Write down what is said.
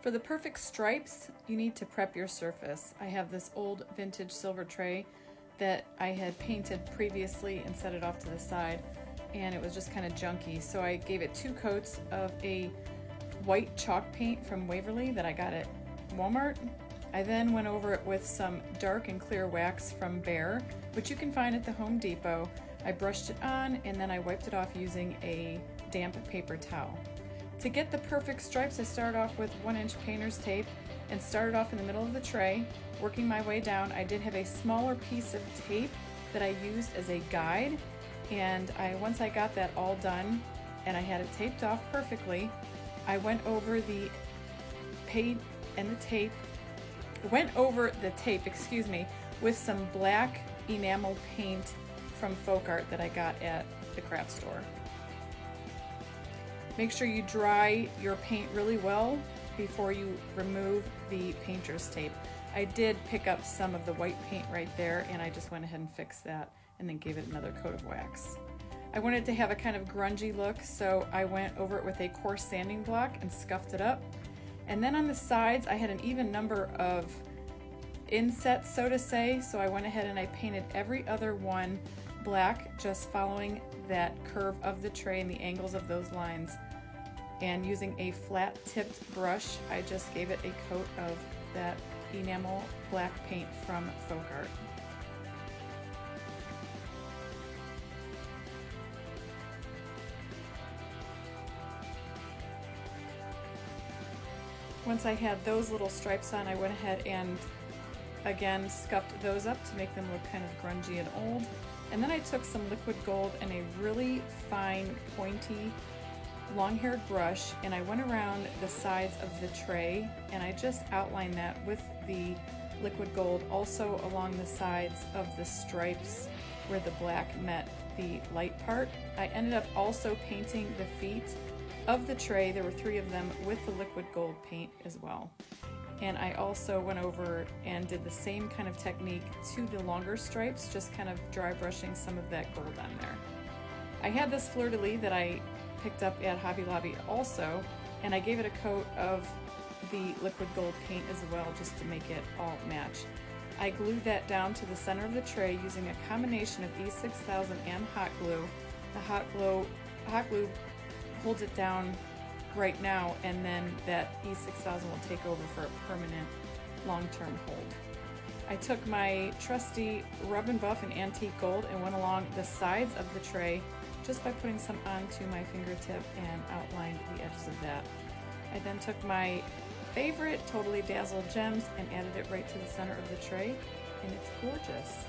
For the perfect stripes, you need to prep your surface. I have this old vintage silver tray that I had painted previously and set it off to the side, and it was just kind of junky. So I gave it 2 coats of a white chalk paint from Waverly that I got at Walmart. I then went over it with some dark and clear wax from Behr, which you can find at the Home Depot. I brushed it on and then I wiped it off using a damp paper towel. To get the perfect stripes, I started off with 1-inch painter's tape and started off in the middle of the tray, working my way down. I did have a smaller piece of tape that I used as a guide, and once I got that all done and I had it taped off perfectly, I went over the tape with some black enamel paint from Folk Art that I got at the craft store. Make sure you dry your paint really well before you remove the painter's tape. I did pick up some of the white paint right there, and I just went ahead and fixed that and then gave it another coat of wax. I wanted to have a kind of grungy look, so I went over it with a coarse sanding block and scuffed it up. And then on the sides, I had an even number of insets, so to say, so I went ahead and I painted every other one black, just following that curve of the tray and the angles of those lines. And using a flat tipped brush, I just gave it a coat of that enamel black paint from Folk Art. Once I had those little stripes on, I went ahead and again scuffed those up to make them look kind of grungy and old. And then I took some liquid gold and a really fine, pointy, long-haired brush, and I went around the sides of the tray and I just outlined that with the liquid gold, also along the sides of the stripes where the black met the light part. I ended up also painting the feet of the tray. There were 3 of them with the liquid gold paint as well. And I also went over and did the same kind of technique to the longer stripes, just kind of dry brushing some of that gold on there. I had this fleur-de-lis that I picked up at Hobby Lobby also, and I gave it a coat of the liquid gold paint as well, just to make it all match. I glued that down to the center of the tray using a combination of E6000 and hot glue. The hot glue holds it down right now, and then that E6000 will take over for a permanent long-term hold. I took my trusty Rub and Buff in Antique Gold and went along the sides of the tray just by putting some onto my fingertip and outlined the edges of that. I then took my favorite Totally Dazzled Gems and added it right to the center of the tray, and it's gorgeous.